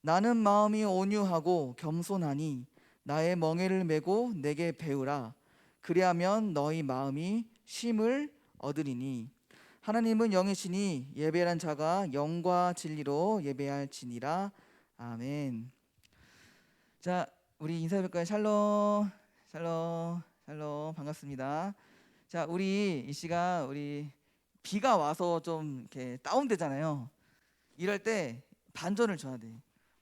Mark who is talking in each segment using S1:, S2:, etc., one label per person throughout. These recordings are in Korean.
S1: 나는 마음이 온유하고 겸손하니 나의 멍에를 메고 내게 배우라. 그리하면 너희 마음이 쉼을 얻으리니. 하나님은 영이시니 예배한 자가 영과 진리로 예배할지니라. 아멘. 자, 우리 인사드릴까요? 샬롬, 샬롬, 샬롬. 반갑습니다. 자, 우리 이 시간 우리 비가 와서 좀 이렇게 다운되잖아요. 이럴 때 반전을 줘야 돼.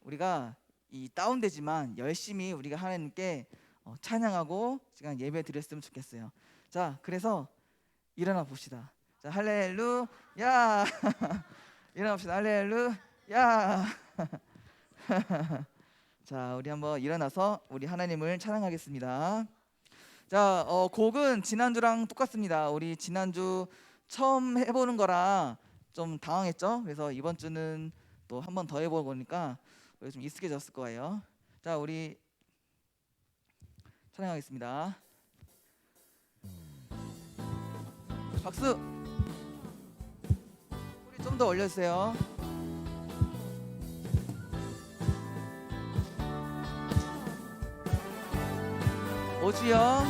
S1: 우리가 이 다운되지만 열심히 우리가 하나님께 찬양하고 시간 예배 드렸으면 좋겠어요. 자, 그래서 일어나 봅시다. 자, 할렐루야. 일어나 봅시다. 할렐루야. 자, 우리 한번 일어나서 우리 하나님을 찬양하겠습니다. 자, 곡은 지난주랑 똑같습니다. 우리 지난주 처음 해보는 거라 좀 당황했죠? 그래서 이번 주는 또 한 번 더 해보고 보니까 좀 익숙해졌을 거예요. 자, 우리 찬양하겠습니다. 박수! 소리 좀 더 올려주세요. 오 주여,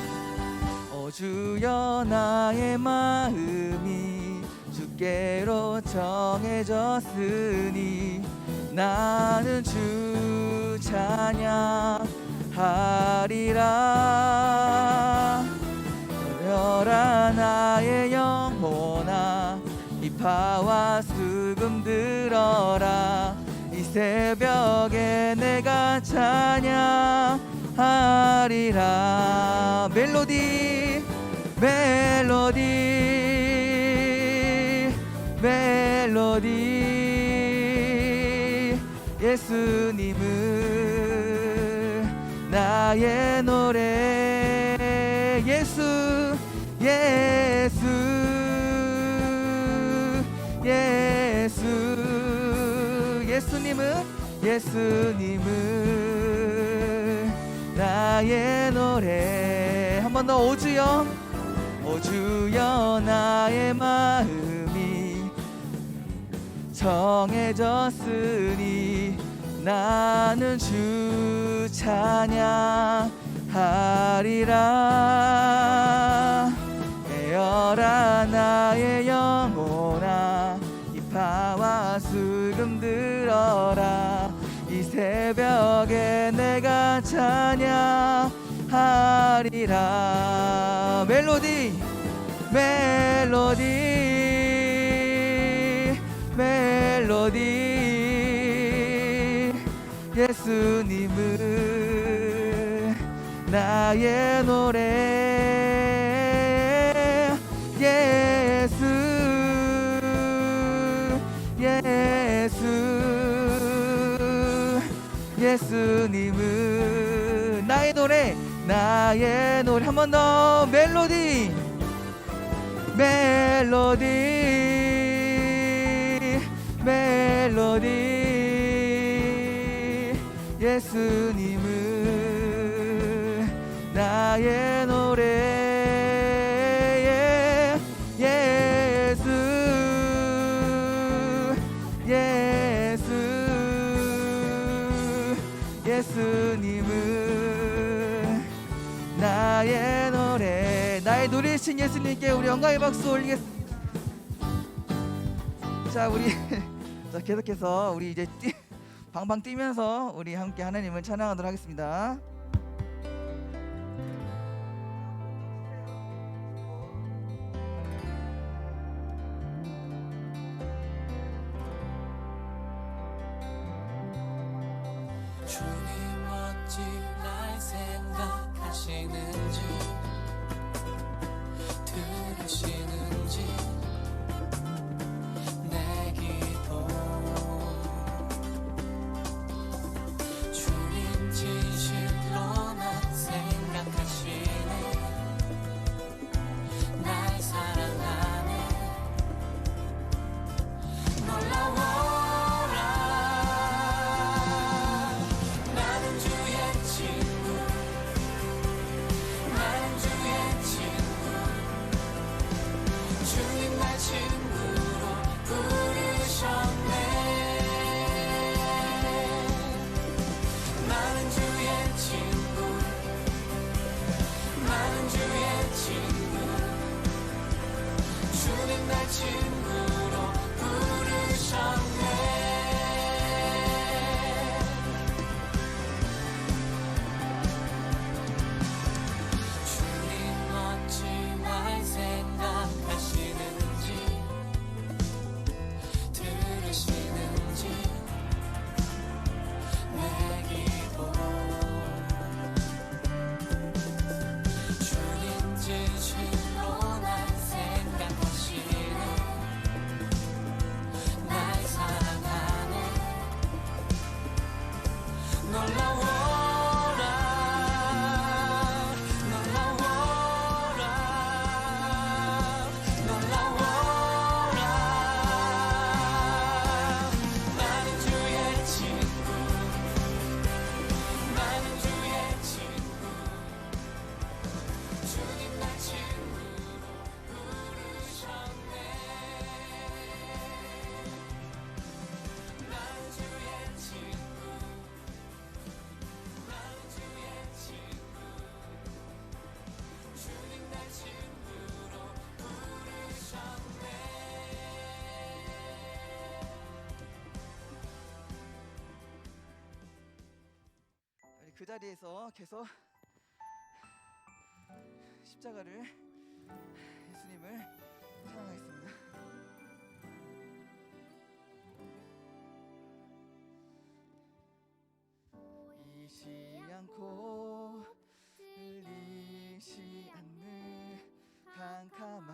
S1: 오 주여, 나의 마음이 주께로 정해졌으니 나는 주 찬양하리라. 열아 나의 영혼아, 이파와 수금 들어라. 이 새벽에 내가 찬양하리라. 멜로디, 멜로디, 멜로디. 예수님은 나의 노래. 예수, 예수, 예수. 예수님은 나의 노래. 한 번 더. 오 주여, 오 주여, 나의 마음이 정해졌으니 나는 주 찬양하리라. 깨어라 나의 영혼아, 이파와 수금 들어라. 이 새벽에 내가 찬양하리라. 멜로디, 멜로디, 멜로디. 예수님은 나의 노래. 예수, 예수. 예수님은 나의 노래, 나의 노래. 한 번 더. 멜로디, 멜로디, 멜로디. 예수님은 나의 노래. 예수, 예수. 예수님은 나의 노래. 나의 노래이신 예수님께 우리 영광의 박수 올리겠습니다. 자, 우리 자, 계속해서 우리 이제 방방 뛰면서 우리 함께 하나님을 찬양하도록 하겠습니다.
S2: 주님 어찌 날 생각하시는지, 들으시는지 내 기도. 주님 진실로 날 생각하시네. 날 사랑하네. 놀라워라. 나는 주의 친구. 나는 주의 친구. 주님 친구로 부르셨네. 주님 어찌 날 생각하시는지 들으시는지 내 기도 주님 진실로 날 생각하시네. 날 사랑하네. 놀라워라 놀라워라 놀라워라. 나는 주의 친구 나는 주의 친구 주님 날 친구로 부르셨네. 나는 주의 친구 나는 주의 친구 주님 날 친구로 부르셨네.
S1: 우리 그 자리에서 계속 십자가를 예수님을 찬양하겠습니다. 보이지 않고 들리지 않는 캄캄한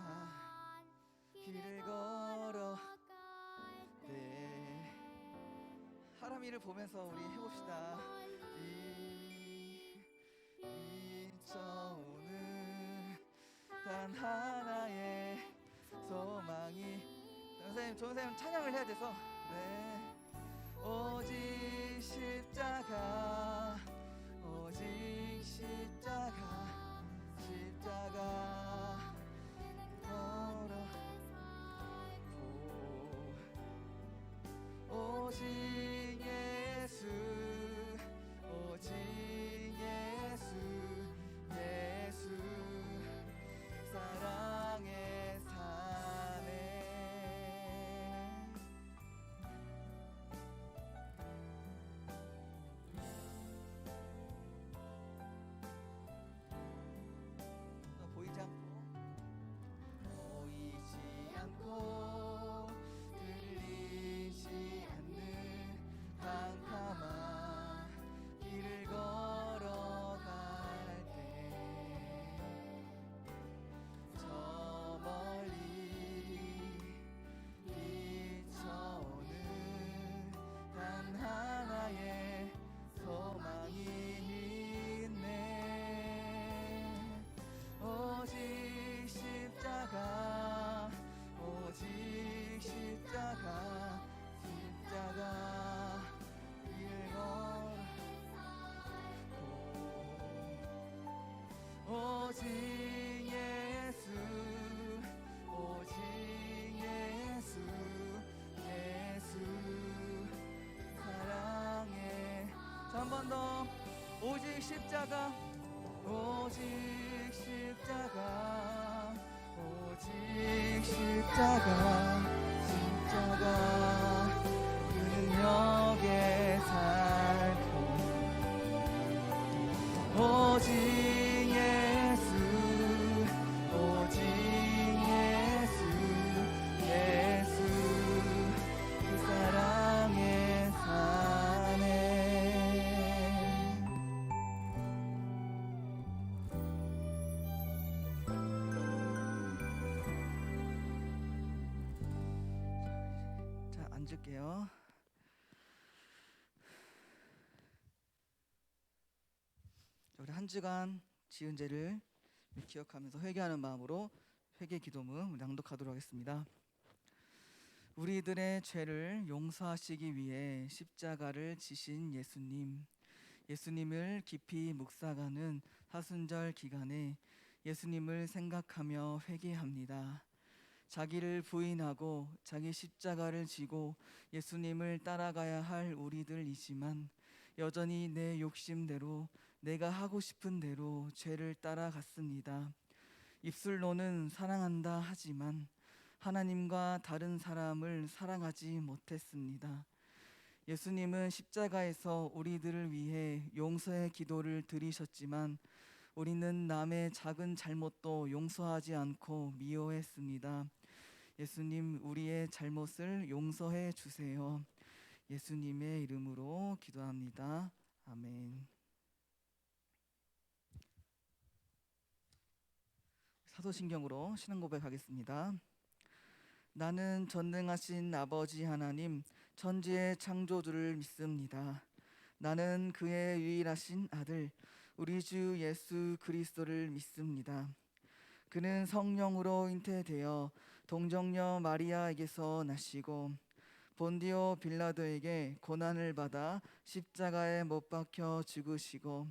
S1: 길을 걸어갈 때 하람이를 보면서 우리 해봅시다. 비춰오는 단 하나의 소망이 선생님 찬양을 해야 돼서 네. 오직 십자가 오직 십자가 십자가 걸어고 오직 예수 오직 예수 예수 사랑에 사네. 보이지 않고 들리지 않는 캄캄한 길을 걸어갈 때 저 멀리 비춰오는 단 하나의 소망이 있네. 오직 십자가 오직 십자가 십자가 길을 걸고 오직 예수 오직 예수 예수 사랑해. 자, 한 번 더. 오직 십자가 오직 십자가 오직 십자가 십자가 그 능력에 살고 오직 예수 오직 예수 예수 그 사랑에 사네. 자, 앉을게요. 우리 한 주간 지은 죄를 기억하면서 회개하는 마음으로 회개 기도문 낭독하도록 하겠습니다. 우리들의 죄를 용서하시기 위해 십자가를 지신 예수님을 깊이 묵상하는 사순절 기간에 예수님을 생각하며 회개합니다. 자기를 부인하고 자기 십자가를 지고 예수님을 따라가야 할 우리들이지만 여전히 내 욕심대로 내가 하고 싶은 대로 죄를 따라갔습니다. 입술로는 사랑한다 하지만 하나님과 다른 사람을 사랑하지 못했습니다. 예수님은 십자가에서 우리들을 위해 용서의 기도를 드리셨지만 우리는 남의 작은 잘못도 용서하지 않고 미워했습니다. 예수님, 우리의 잘못을 용서해 주세요. 예수님의 이름으로 기도합니다. 아멘. 사도신경으로 신앙 고백하겠습니다. 나는 전능하신 아버지 하나님, 천지의 창조주를 믿습니다. 나는 그의 유일하신 아들, 우리 주 예수 그리스도를 믿습니다. 그는 성령으로 잉태되어 동정녀 마리아에게서 나시고 본디오 빌라도에게 고난을 받아 십자가에 못 박혀 죽으시고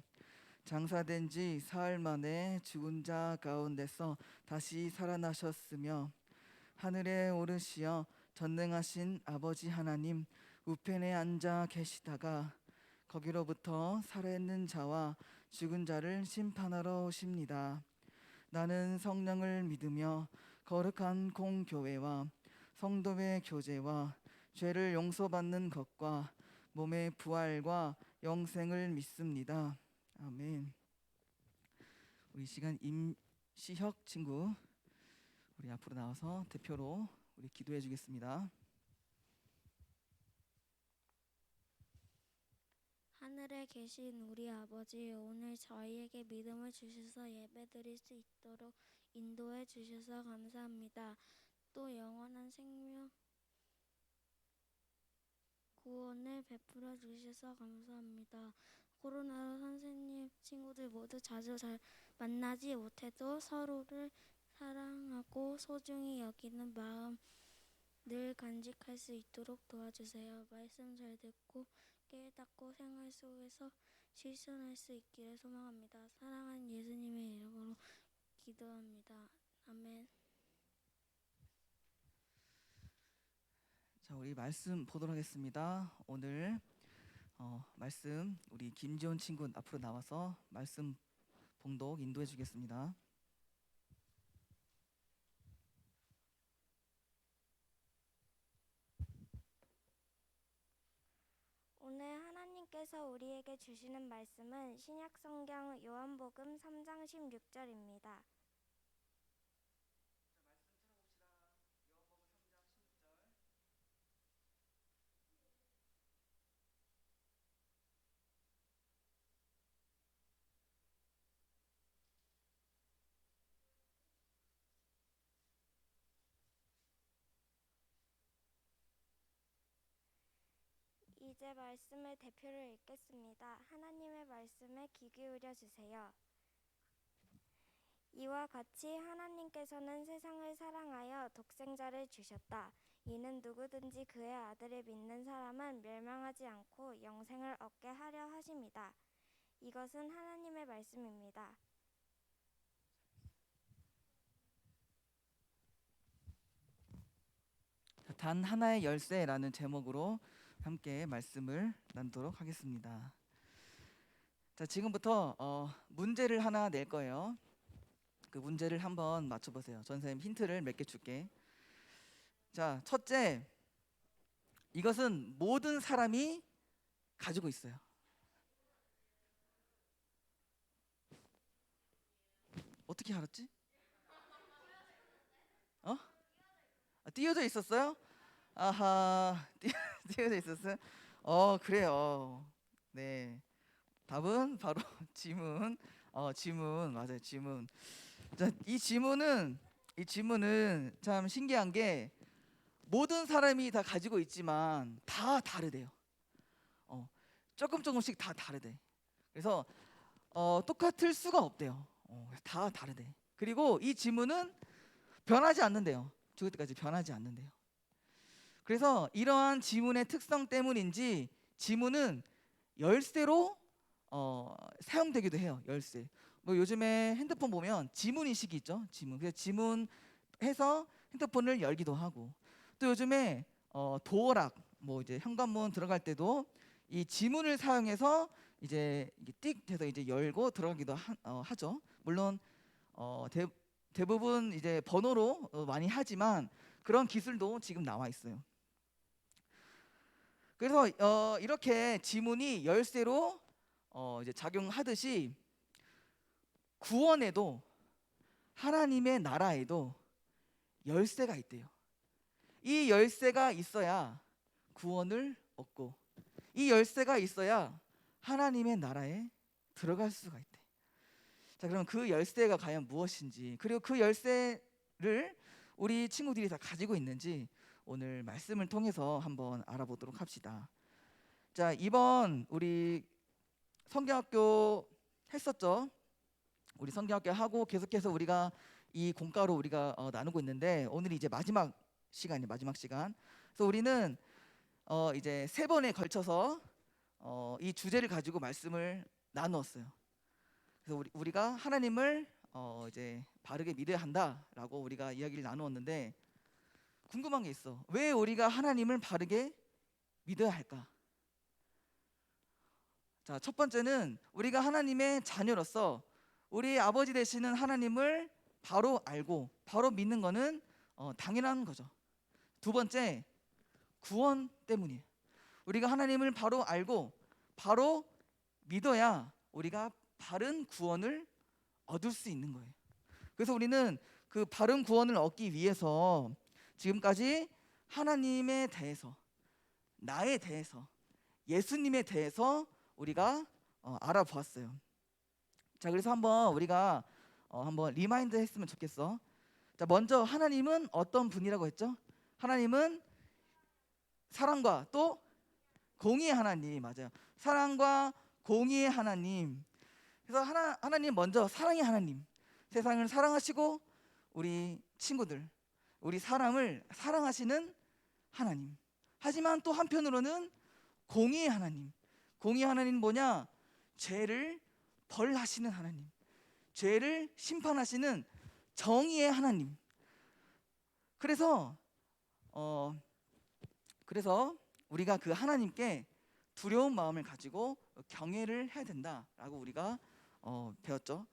S1: 장사된 지 사흘 만에 죽은 자 가운데서 다시 살아나셨으며 하늘에 오르시어 전능하신 아버지 하나님 우편에 앉아 계시다가 거기로부터 살아있는 자와 죽은 자를 심판하러 오십니다. 나는 성령을 믿으며 거룩한 공교회와 성도의 교제와 죄를 용서받는 것과 몸의 부활과 영생을 믿습니다. 아멘. 우리 시간 임시혁 친구, 우리 앞으로 나와서 대표로 우리 기도해 주겠습니다.
S3: 하늘에 계신 우리 아버지, 오늘 저희에게 믿음을 주셔서 예배드릴 수 있도록 인도해 주셔서 감사합니다. 또 영원한 생명 구원을 베풀어 주셔서 감사합니다. 코로나로 선생님, 친구들 모두 자주 잘 만나지 못해도 서로를 사랑하고 소중히 여기는 마음 늘 간직할 수 있도록 도와주세요. 말씀 잘 듣고 깨닫고 생활 속에서 실천할 수 있기를 소망합니다. 사랑하는 예수님의 이름으로 기도합니다. 아멘.
S1: 자, 우리 말씀 보도록 하겠습니다. 오늘 말씀 우리 김지원 친구 앞으로 나와서 말씀 봉독 인도해 주겠습니다.
S4: 오늘 하나님께서 우리에게 주시는 말씀은 신약성경 요한복음 3장 16절입니다. 이제 말씀의 대표를 읽겠습니다. 하나님의 말씀에 귀 기울여 주세요. 이와 같이 하나님께서는 세상을 사랑하여 독생자를 주셨다. 이는 누구든지 그의 아들을 믿는 사람은 멸망하지 않고 영생을 얻게 하려 하심이다. 이것은 하나님의 말씀입니다.
S1: 단 하나의 열쇠라는 제목으로 함께 말씀을 나누도록 하겠습니다. 자, 지금부터 문제를 하나 낼 거예요. 그 문제를 한번 맞춰보세요. 전 선생님 힌트를 몇 개 줄게. 자, 첫째, 이것은 모든 사람이 가지고 있어요. 어떻게 알았지? 띄어져 있었어요? 아하, 띄어져 있었어요? 그래요. 네, 답은 바로 지문. 지문 맞아요. 지문. 자, 이 지문은 참 신기한 게 모든 사람이 다 가지고 있지만 다 다르대요. 조금씩 다 다르대. 그래서 똑같을 수가 없대요. 다 다르대. 그리고 이 지문은 변하지 않는데요. 죽을 때까지 변하지 않는데요. 그래서 이러한 지문의 특성 때문인지 지문은 열쇠로 사용되기도 해요. 열쇠. 뭐 요즘에 핸드폰 보면 지문 인식이 있죠. 지문. 그래서 지문해서 핸드폰을 열기도 하고, 또 요즘에 도어락, 뭐 이제 현관문 들어갈 때도 이 지문을 사용해서 이제 이게 띡 해서 이제 열고 들어가기도 하죠. 물론 대부분 이제 번호로 많이 하지만 그런 기술도 지금 나와 있어요. 그래서 이렇게 지문이 열쇠로 이제 작용하듯이 구원에도 하나님의 나라에도 열쇠가 있대요. 이 열쇠가 있어야 구원을 얻고 이 열쇠가 있어야 하나님의 나라에 들어갈 수가 있대. 자, 그럼 그 열쇠가 과연 무엇인지, 그리고 그 열쇠를 우리 친구들이 다 가지고 있는지 오늘 말씀을 통해서 한번 알아보도록 합시다. 자, 이번 우리 성경학교 했었죠. 우리 성경학교 하고 계속해서 우리가 이 공과로 우리가 나누고 있는데 오늘이 이제 마지막 시간이에요. 마지막 시간. 그래서 우리는 이제 3번에 걸쳐서 이 주제를 가지고 말씀을 나누었어요. 그래서 우리가 하나님을 이제 바르게 믿어야 한다라고 우리가 이야기를 나누었는데 궁금한 게 있어. 왜 우리가 하나님을 바르게 믿어야 할까? 자, 첫 번째는 우리가 하나님의 자녀로서 우리 아버지 되시는 하나님을 바로 알고 바로 믿는 거는 당연한 거죠. 두 번째, 구원 때문이에요. 우리가 하나님을 바로 알고 바로 믿어야 우리가 바른 구원을 얻을 수 있는 거예요. 그래서 우리는 그 바른 구원을 얻기 위해서 지금까지 하나님에 대해서, 나에 대해서, 예수님에 대해서 우리가 알아보았어요. 자, 그래서 한번 우리가 한번 리마인드 했으면 좋겠어. 자, 먼저 하나님은 어떤 분이라고 했죠? 하나님은 사랑과 또 공의의 하나님. 맞아요. 사랑과 공의의 하나님. 그래서 하나님 먼저 사랑의 하나님. 세상을 사랑하시고 우리 친구들, 우리 사람을 사랑하시는 하나님. 하지만 또 한편으로는 공의의 하나님. 공의의 하나님은 뭐냐? 죄를 벌하시는 하나님. 죄를 심판하시는 정의의 하나님. 그래서 우리가 그 하나님께 두려운 마음을 가지고 경외를 해야 된다라고 우리가 배웠죠.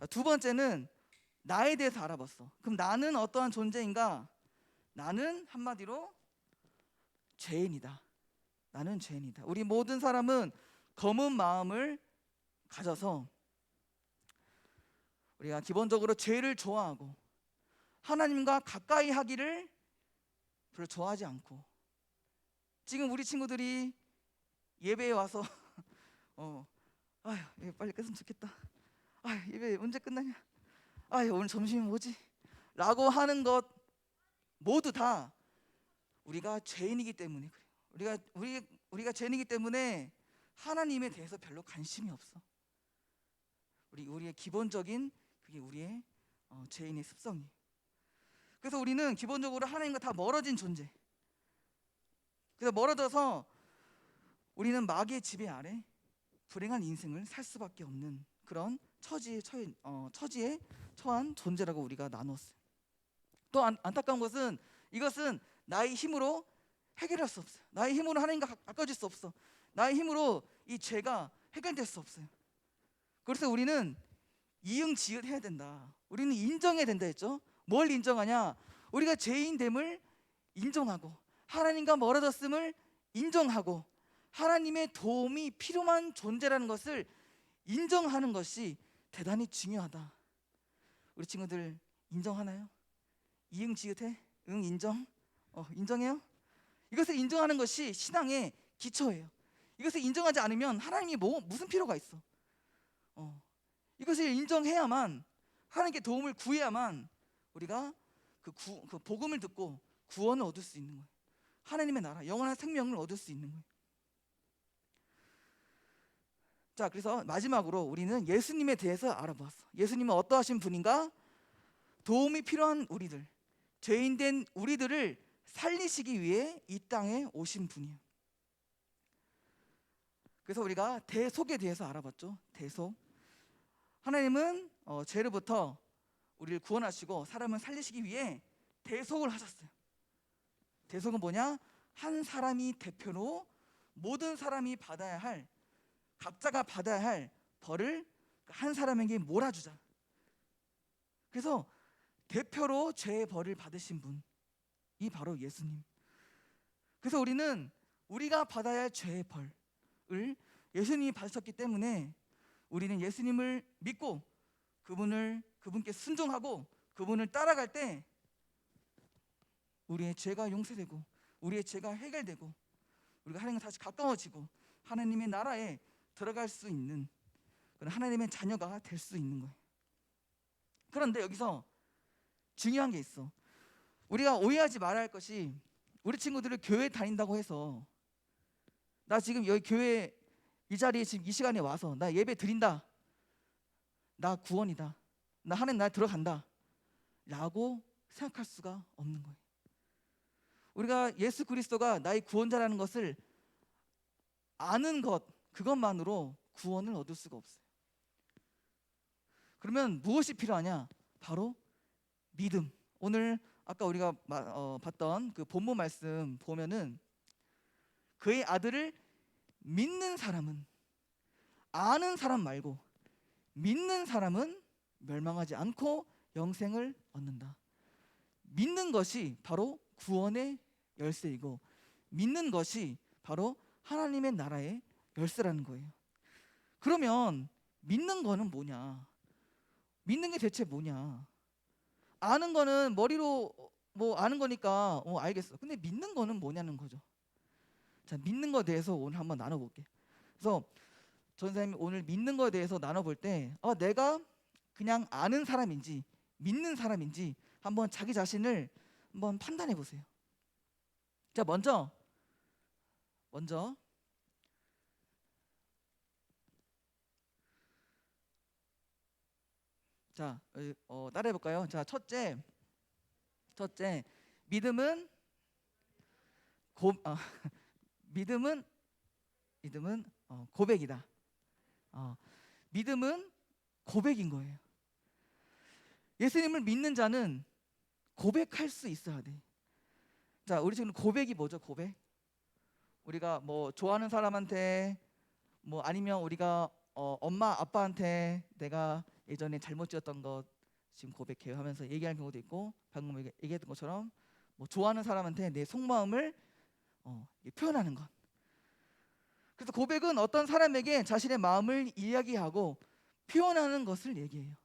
S1: 두 번째는 나에 대해서 알아봤어. 그럼 나는 어떠한 존재인가? 나는 한마디로 죄인이다. 나는 죄인이다. 우리 모든 사람은 검은 마음을 가져서 우리가 기본적으로 죄를 좋아하고 하나님과 가까이 하기를 별로 좋아하지 않고, 지금 우리 친구들이 예배에 와서 예배 빨리 끝으면 좋겠다. 예배 언제 끝나냐? 오늘 점심이 뭐지? 라고 하는 것 모두 다 우리가 죄인이기 때문에 그래요. 우리가 죄인이기 때문에 하나님에 대해서 별로 관심이 없어. 우리의 기본적인 그게 우리의 죄인의 습성이에요. 그래서 우리는 기본적으로 하나님과 다 멀어진 존재. 그래서 멀어져서 우리는 마귀의 지배 아래 불행한 인생을 살 수밖에 없는 그런 처지에 처한 존재라고 우리가 나눴어요. 또 안타까운 것은 이것은 나의 힘으로 해결할 수 없어요. 나의 힘으로 하나님과 가까워질 수 없어. 나의 힘으로 이 죄가 해결될 수 없어요. 그래서 우리는 이응지읒해야 된다. 우리는 인정해야 된다 했죠. 뭘 인정하냐? 우리가 죄인됨을 인정하고 하나님과 멀어졌음을 인정하고 하나님의 도움이 필요한 존재라는 것을 인정하는 것이 대단히 중요하다. 우리 친구들 인정하나요? 이응지읒해? 응, 인정? 인정해요? 이것을 인정하는 것이 신앙의 기초예요. 이것을 인정하지 않으면 하나님이 무슨 필요가 있어? 이것을 인정해야만, 하나님께 도움을 구해야만 우리가 그 복음을 듣고 구원을 얻을 수 있는 거예요. 하나님의 나라, 영원한 생명을 얻을 수 있는 거예요. 자, 그래서 마지막으로 우리는 예수님에 대해서 알아보았어. 예수님은 어떠하신 분인가? 도움이 필요한 우리들, 죄인된 우리들을 살리시기 위해 이 땅에 오신 분이에요. 그래서 우리가 대속에 대해서 알아봤죠. 대속. 하나님은 죄로부터 우리를 구원하시고 사람을 살리시기 위해 대속을 하셨어요. 대속은 뭐냐? 한 사람이 대표로 모든 사람이 받아야 할, 각자가 받아야 할 벌을 한 사람에게 몰아주자. 그래서 대표로 죄의 벌을 받으신 분, 이 바로 예수님. 그래서 우리는 우리가 받아야 할 죄의 벌을 예수님이 받으셨기 때문에 우리는 예수님을 믿고 그분께 순종하고 그분을 따라갈 때 우리의 죄가 용서되고 우리의 죄가 해결되고 우리가 하나님과 다시 가까워지고 하나님의 나라에 들어갈 수 있는 그런 하나님의 자녀가 될 수 있는 거예요. 그런데 여기서 중요한 게 있어. 우리가 오해하지 말아야 할 것이, 우리 친구들을 교회 다닌다고 해서 나 지금 여기 교회 이 자리에 지금 이 시간에 와서 나 예배 드린다, 나 구원이다, 나 하나님 나라에 들어간다 라고 생각할 수가 없는 거예요. 우리가 예수 그리스도가 나의 구원자라는 것을 아는 것, 그것만으로 구원을 얻을 수가 없어요. 그러면 무엇이 필요하냐? 바로 믿음. 오늘 아까 우리가 봤던 그 본문 말씀 보면은 그의 아들을 믿는 사람은, 아는 사람 말고 믿는 사람은 멸망하지 않고 영생을 얻는다. 믿는 것이 바로 구원의 열쇠이고 믿는 것이 바로 하나님의 나라의 열쇠라는 거예요. 그러면 믿는 거는 뭐냐? 믿는 게 대체 뭐냐? 아는 거는 머리로 뭐 아는 거니까 알겠어. 근데 믿는 거는 뭐냐는 거죠. 자, 믿는 거에 대해서 오늘 한번 나눠볼게. 그래서 전사님이 오늘 믿는 거에 대해서 나눠볼 때 내가 그냥 아는 사람인지 믿는 사람인지 한번 자기 자신을 한번 판단해 보세요. 자, 먼저 자, 따라해 볼까요? 자, 첫째 믿음은 믿음은 고백이다. 믿음은 고백인 거예요. 예수님을 믿는 자는 고백할 수 있어야 돼. 자, 우리 지금 고백이 뭐죠? 고백? 우리가 뭐 좋아하는 사람한테, 뭐 아니면 우리가 엄마 아빠한테 내가 예전에 잘못 지었던 것 지금 고백해요 하면서 얘기하는 경우도 있고, 방금 얘기했던 것처럼 뭐 좋아하는 사람한테 내 속마음을 표현하는 것. 그래서 고백은 어떤 사람에게 자신의 마음을 이야기하고 표현하는 것을 얘기해요.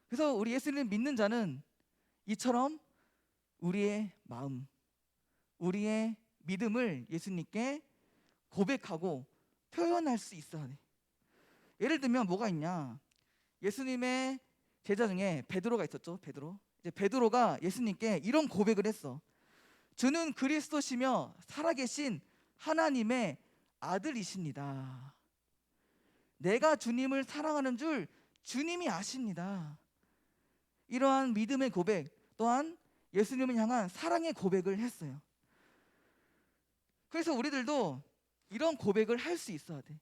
S1: 그래서 우리 예수님을 믿는 자는 이처럼 우리의 마음, 우리의 믿음을 예수님께 고백하고 표현할 수 있어야 돼. 예를 들면 뭐가 있냐? 예수님의 제자 중에 베드로가 있었죠. 이제 베드로가 예수님께 이런 고백을 했어. 주는 그리스도시며 살아계신 하나님의 아들이십니다. 내가 주님을 사랑하는 줄 주님이 아십니다. 이러한 믿음의 고백, 또한 예수님을 향한 사랑의 고백을 했어요. 그래서 우리들도 이런 고백을 할 수 있어야 돼.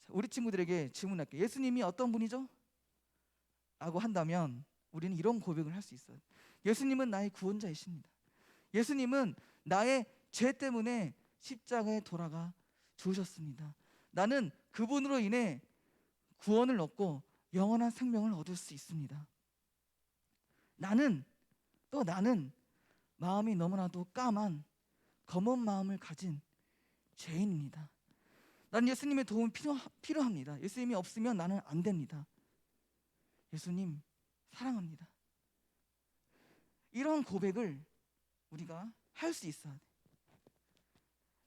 S1: 우리 친구들에게 질문할게요. 예수님이 어떤 분이죠? 라고 한다면 우리는 이런 고백을 할 수 있어요. 예수님은 나의 구원자이십니다. 예수님은 나의 죄 때문에 십자가에 돌아가 죽으셨습니다. 나는 그분으로 인해 구원을 얻고 영원한 생명을 얻을 수 있습니다. 나는 마음이 너무나도 까만 검은 마음을 가진 죄인입니다. 나는 예수님의 도움이 필요합니다. 예수님이 없으면 나는 안 됩니다. 예수님 사랑합니다. 이런 고백을 우리가 할 수 있어야 돼.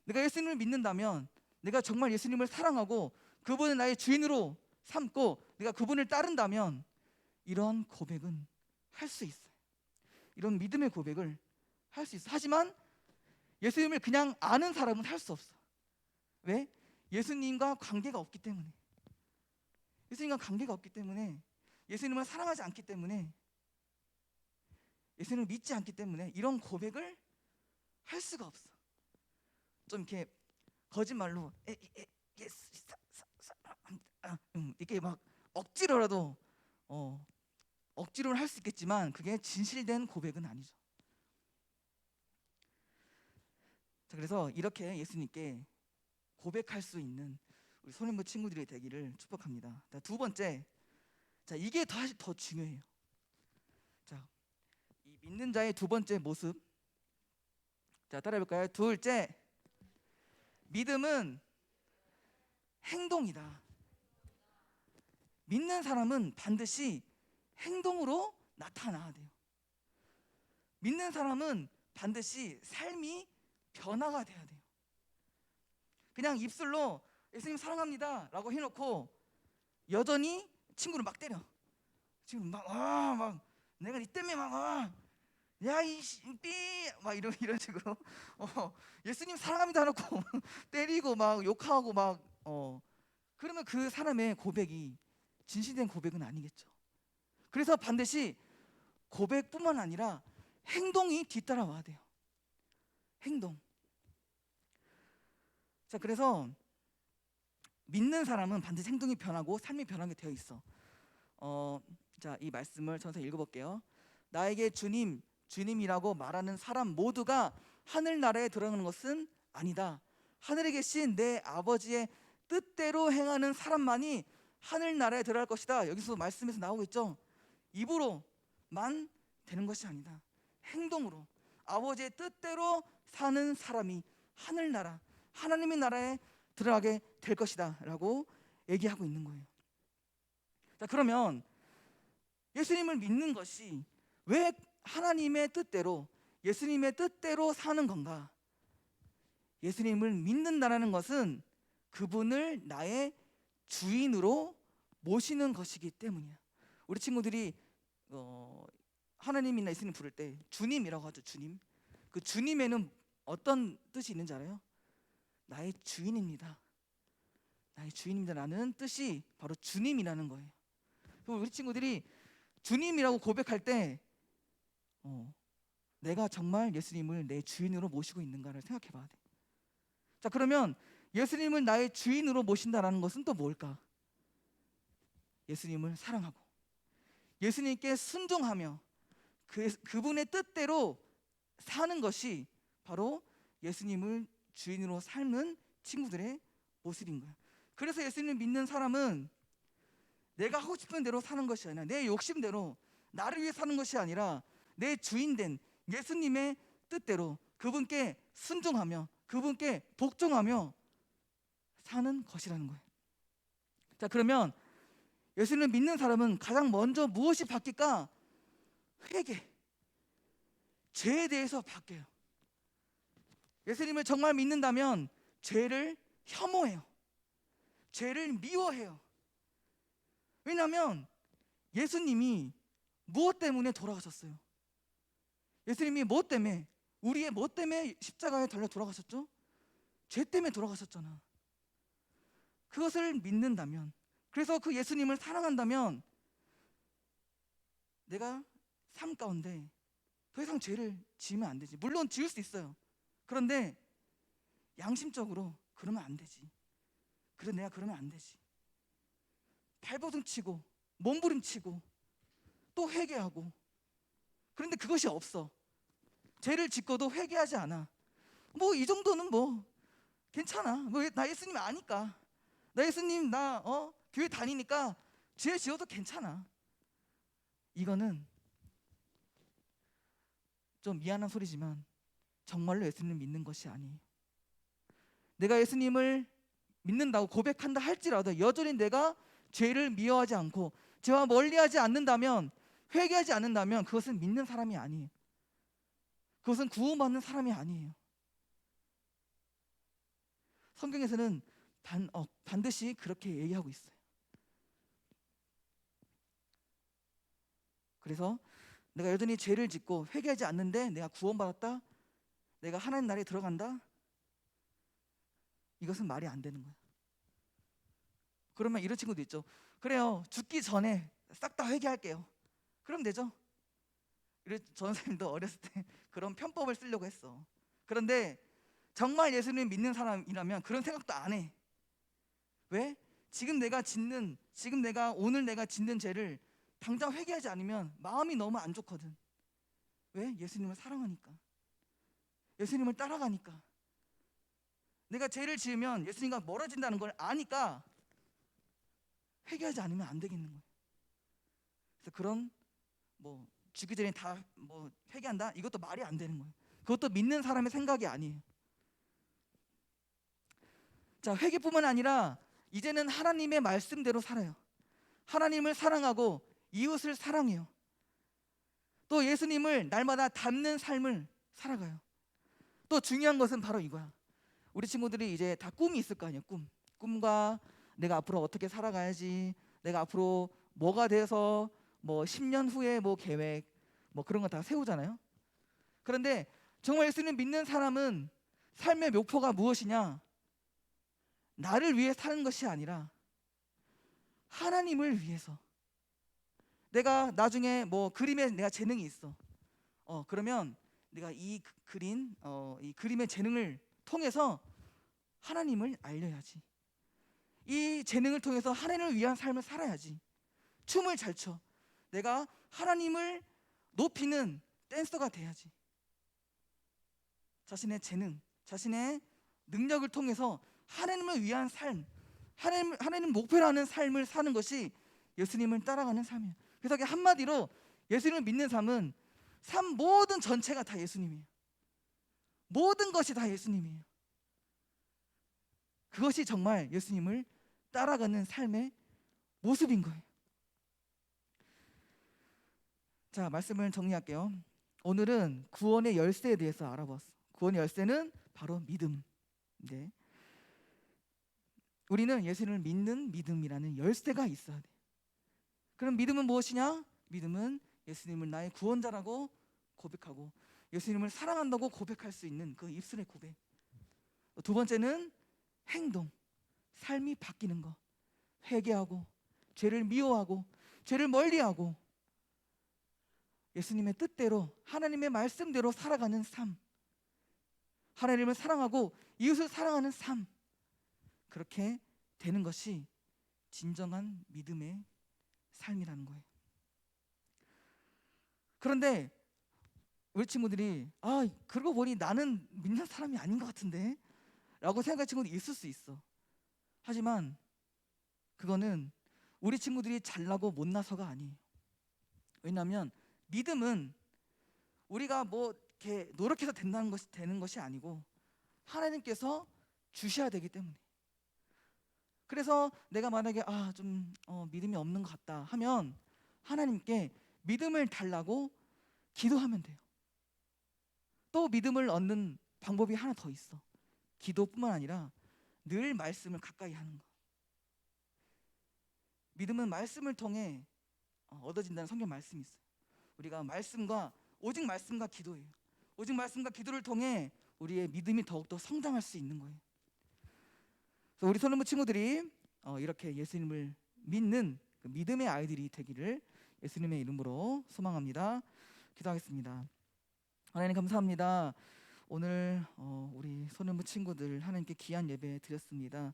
S1: 내가 예수님을 믿는다면, 내가 정말 예수님을 사랑하고 그분을 나의 주인으로 삼고 내가 그분을 따른다면 이런 고백은 할 수 있어요. 이런 믿음의 고백을 할 수 있어. 하지만 예수님을 그냥 아는 사람은 할 수 없어. 왜? 예수님과 관계가 없기 때문에. 예수님과 관계가 없기 때문에, 예수님을 사랑하지 않기 때문에, 예수님을 믿지 않기 때문에 이런 고백을 할 수가 없어. 좀 이렇게 거짓말로 이렇게 막 억지로라도 억지로는 할 수 있겠지만 그게 진실된 고백은 아니죠. 자, 그래서 이렇게 예수님께 고백할 수 있는 우리 소년부 친구들이 되기를 축복합니다. 자, 두 번째, 자, 이게 더 중요해요. 자, 이 믿는 자의 두 번째 모습. 자, 따라해볼까요? 둘째, 믿음은 행동이다. 믿는 사람은 반드시 행동으로 나타나야 돼요. 믿는 사람은 반드시 삶이 변화가 돼야 돼요. 그냥 입술로 예수님 사랑합니다 라고 해놓고 여전히 친구를 막 때려. 지금 막 내가 니 때문에 야이삐막 이런 식으로 예수님 사랑합니다 해놓고 때리고 막 욕하고 그러면 그 사람의 고백이 진실된 고백은 아니겠죠. 그래서 반드시 고백뿐만 아니라 행동이 뒤따라와야 돼요. 행동. 자, 그래서 믿는 사람은 반드시 행동이 변하고 삶이 변하게 되어 있어. 자, 이 말씀을 전서 읽어볼게요. 나에게 주님, 주님이라고 말하는 사람 모두가 하늘나라에 들어가는 것은 아니다. 하늘에 계신 내 아버지의 뜻대로 행하는 사람만이 하늘나라에 들어갈 것이다. 여기서 말씀에서 나오고 있죠. 입으로만 되는 것이 아니다. 행동으로 아버지의 뜻대로 사는 사람이 하늘나라, 하나님의 나라에 들어가게 될 것이다 라고 얘기하고 있는 거예요. 자, 그러면 예수님을 믿는 것이 왜 하나님의 뜻대로, 예수님의 뜻대로 사는 건가? 예수님을 믿는다라는 것은 그분을 나의 주인으로 모시는 것이기 때문이야. 우리 친구들이 하나님이나 예수님 부를 때 주님이라고 하죠. 주님. 그 주님에는 어떤 뜻이 있는지 알아요? 나의 주인입니다. 나의 주인입니다라는 뜻이 바로 주님이라는 거예요. 우리 친구들이 주님이라고 고백할 때 내가 정말 예수님을 내 주인으로 모시고 있는가를 생각해 봐야 돼. 자, 그러면 예수님을 나의 주인으로 모신다라는 것은 또 뭘까? 예수님을 사랑하고 예수님께 순종하며 그분의 뜻대로 사는 것이 바로 예수님을 주인으로 삶는 친구들의 모습인 거야. 그래서 예수님을 믿는 사람은 내가 하고 싶은 대로 사는 것이 아니라 내 욕심대로 나를 위해 사는 것이 아니라 내 주인된 예수님의 뜻대로 그분께 순종하며 그분께 복종하며 사는 것이라는 거예요. 자, 그러면 예수님을 믿는 사람은 가장 먼저 무엇이 바뀔까? 회개, 죄에 대해서 바뀌어요. 예수님을 정말 믿는다면 죄를 혐오해요. 죄를 미워해요. 왜냐하면 예수님이 무엇 때문에 돌아가셨어요? 예수님이 무엇 때문에, 우리의 무엇 때문에 십자가에 달려 돌아가셨죠? 죄 때문에 돌아가셨잖아. 그것을 믿는다면, 그래서 그 예수님을 사랑한다면 내가 삶 가운데 더 이상 죄를 지으면 안 되지. 물론 지을 수 있어요. 그런데 양심적으로 그러면 안 되지. 그래, 내가 그러면 안 되지. 발버둥 치고 몸부림치고 또 회개하고. 그런데 그것이 없어. 죄를 짓고도 회개하지 않아. 뭐 이 정도는 뭐 괜찮아. 뭐 나 예수님 아니까. 나 예수님 나 교회 다니니까 죄 지어도 괜찮아. 이거는 좀 미안한 소리지만 정말로 예수님을 믿는 것이 아니에요. 내가 예수님을 믿는다고 고백한다 할지라도 여전히 내가 죄를 미워하지 않고 죄와 멀리하지 않는다면, 회개하지 않는다면 그것은 믿는 사람이 아니에요. 그것은 구원받는 사람이 아니에요. 성경에서는 반드시 그렇게 얘기하고 있어요. 그래서 내가 여전히 죄를 짓고 회개하지 않는데 내가 구원받았다, 내가 하나님 나라에 들어간다, 이것은 말이 안 되는 거야. 그러면 이런 친구도 있죠. 그래요, 죽기 전에 싹 다 회개할게요. 그럼 되죠. 전 선생님도 어렸을 때 그런 편법을 쓰려고 했어. 그런데 정말 예수님 믿는 사람이라면 그런 생각도 안 해. 왜? 지금 오늘 내가 짓는 죄를 당장 회개하지 않으면 마음이 너무 안 좋거든. 왜? 예수님을 사랑하니까, 예수님을 따라가니까. 내가 죄를 지으면 예수님과 멀어진다는 걸 아니까 회개하지 않으면 안 되겠는 거예요. 그래서 그런 죽기 전에 다 뭐 회개한다? 이것도 말이 안 되는 거예요. 그것도 믿는 사람의 생각이 아니에요. 자, 회개뿐만 아니라 이제는 하나님의 말씀대로 살아요. 하나님을 사랑하고 이웃을 사랑해요. 또 예수님을 날마다 닮는 삶을 살아가요. 또 중요한 것은 바로 이거야. 우리 친구들이 이제 다 꿈이 있을 거 아니에요. 꿈과 내가 앞으로 어떻게 살아가야지, 내가 앞으로 뭐가 돼서 뭐 10년 후에 뭐 계획 뭐 그런 거 다 세우잖아요. 그런데 정말 예수님 믿는 사람은 삶의 목표가 무엇이냐? 나를 위해 사는 것이 아니라 하나님을 위해서. 내가 나중에 뭐 그림에 내가 재능이 있어. 그러면 내가 이 그림의 재능을 통해서 하나님을 알려야지. 이 재능을 통해서 하나님을 위한 삶을 살아야지. 춤을 잘 춰. 내가 하나님을 높이는 댄서가 돼야지. 자신의 재능, 자신의 능력을 통해서 하나님을 위한 삶, 하나님 목표라는 삶을 사는 것이 예수님을 따라가는 삶이에요. 그래서 한마디로 예수님을 믿는 삶은 삶 모든 전체가 다 예수님이에요. 모든 것이 다 예수님이에요. 그것이 정말 예수님을 따라가는 삶의 모습인 거예요. 자, 말씀을 정리할게요. 오늘은 구원의 열쇠에 대해서 알아봤어. 구원의 열쇠는 바로 믿음. 네. 우리는 예수님을 믿는 믿음이라는 열쇠가 있어야 돼. 그럼 믿음은 무엇이냐? 믿음은 예수님을 나의 구원자라고 고백하고 예수님을 사랑한다고 고백할 수 있는 그 입술의 고백. 두 번째는 행동, 삶이 바뀌는 거. 회개하고 죄를 미워하고 죄를 멀리하고 예수님의 뜻대로 하나님의 말씀대로 살아가는 삶. 하나님을 사랑하고 이웃을 사랑하는 삶. 그렇게 되는 것이 진정한 믿음의 삶이라는 거예요. 그런데 우리 친구들이 그러고 보니 나는 믿는 사람이 아닌 것 같은데 라고 생각할 친구도 있을 수 있어. 하지만 그거는 우리 친구들이 잘나고 못나서가 아니에요. 왜냐하면 믿음은 우리가 뭐 이렇게 노력해서 되는 것이 아니고 하나님께서 주셔야 되기 때문에. 그래서 내가 만약에 좀 믿음이 없는 것 같다 하면 하나님께 믿음을 달라고 기도하면 돼요. 또 믿음을 얻는 방법이 하나 더 있어. 기도뿐만 아니라 늘 말씀을 가까이 하는 거. 믿음은 말씀을 통해 얻어진다는 성경 말씀이 있어요. 우리가 오직 말씀과 기도예요. 오직 말씀과 기도를 통해 우리의 믿음이 더욱더 성장할 수 있는 거예요. 그래서 우리 소년부 친구들이 이렇게 예수님을 믿는 그 믿음의 아이들이 되기를 예수님의 이름으로 소망합니다. 기도하겠습니다. 하나님 감사합니다. 오늘 우리 소년부 친구들 하나님께 귀한 예배 드렸습니다.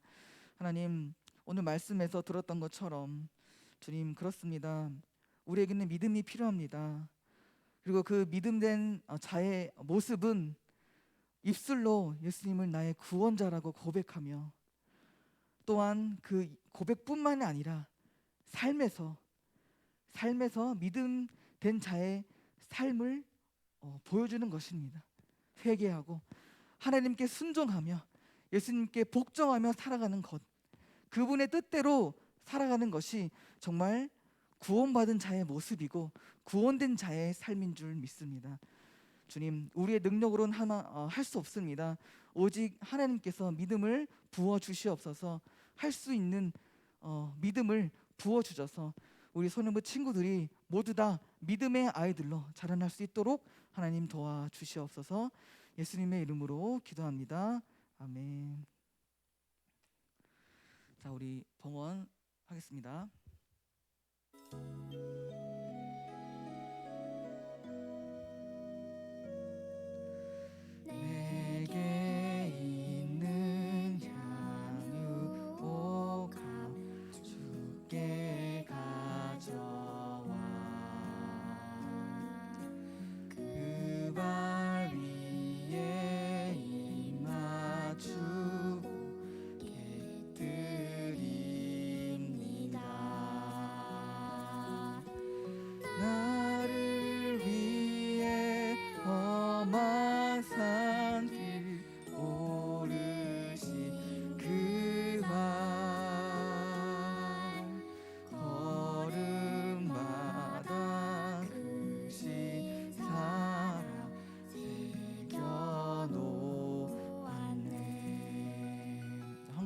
S1: 하나님, 오늘 말씀에서 들었던 것처럼 주님, 그렇습니다. 우리에게는 믿음이 필요합니다. 그리고 그 믿음된 자의 모습은 입술로 예수님을 나의 구원자라고 고백하며 또한 그 고백뿐만이 아니라 삶에서 믿음된 자의 삶을 보여주는 것입니다. 회개하고 하나님께 순종하며 예수님께 복종하며 살아가는 것, 그분의 뜻대로 살아가는 것이 정말 구원받은 자의 모습이고 구원된 자의 삶인 줄 믿습니다. 주님, 우리의 능력으로는 할 수 없습니다. 오직 하나님께서 믿음을 부어 주시옵소서. 할 수 있는 믿음을 부어 주셔서 우리 소년부 친구들이 모두 다 믿음의 아이들로 자라날 수 있도록 하나님 도와 주시옵소서. 예수님의 이름으로 기도합니다. 아멘. 자, 우리 봉헌 하겠습니다. 내게 있는 향유 옥합 주께 가져와 그 발 위에 입 맞추고 깃들입니다.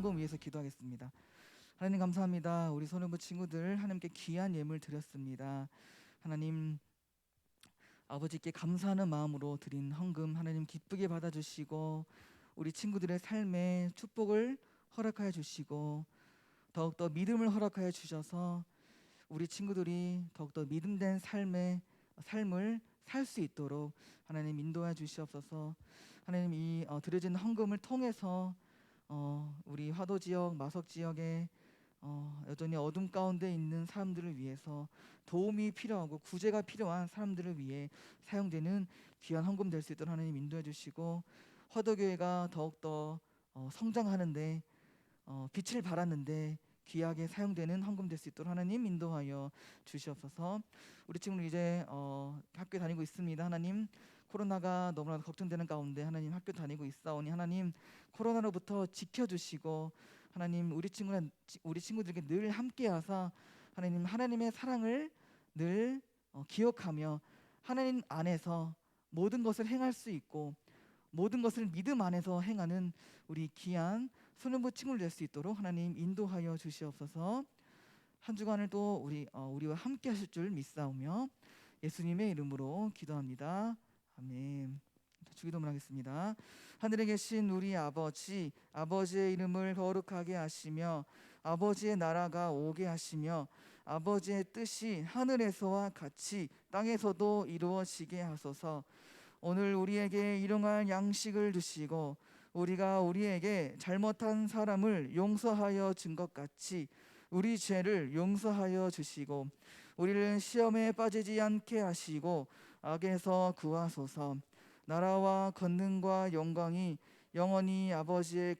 S1: 헌금 위해서 기도하겠습니다. 하나님 감사합니다. 우리 손해부 친구들 하나님께 귀한 예물 드렸습니다. 하나님 아버지께 감사하는 마음으로 드린 헌금 하나님 기쁘게 받아주시고 우리 친구들의 삶에 축복을 허락하여 주시고 더욱더 믿음을 허락하여 주셔서 우리 친구들이 더욱더 믿음된 삶을 살 수 있도록 하나님 인도해 주시옵소서. 하나님 이 드려진 헌금을 통해서 우리 화도 지역, 마석 지역에 여전히 어둠 가운데 있는 사람들을 위해서 도움이 필요하고 구제가 필요한 사람들을 위해 사용되는 귀한 헌금 될 수 있도록 하나님 인도해 주시고 화도교회가 더욱더 성장하는데 빛을 발하는데 귀하게 사용되는 헌금 될 수 있도록 하나님 인도하여 주시옵소서. 우리 친구는 이제 학교 다니고 있습니다. 하나님 코로나가 너무나 걱정되는 가운데 하나님 학교 다니고 있사오니 하나님 코로나로부터 지켜주시고 하나님 우리 친구들에게 늘 함께하사 하나님 하나님의 사랑을 늘 기억하며 하나님 안에서 모든 것을 행할 수 있고 모든 것을 믿음 안에서 행하는 우리 귀한 손해부 친구를 될 수 있도록 하나님 인도하여 주시옵소서. 한 주간을 또 우리와 함께 하실 줄 믿사오며 예수님의 이름으로 기도합니다. 아멘. 주기도문 하겠습니다. 하늘에 계신 우리 아버지, 아버지의 이름을 거룩하게 하시며 아버지의 나라가 오게 하시며 아버지의 뜻이 하늘에서와 같이 땅에서도 이루어지게 하소서. 오늘 우리에게 일용할 양식을 주시고 우리가 우리에게 잘못한 사람을 용서하여 준 것 같이 우리 죄를 용서하여 주시고 우리를 시험에 빠지지 않게 하시고 악에서 구하소서. 나라와 권능과 영광이 영원히 아버지의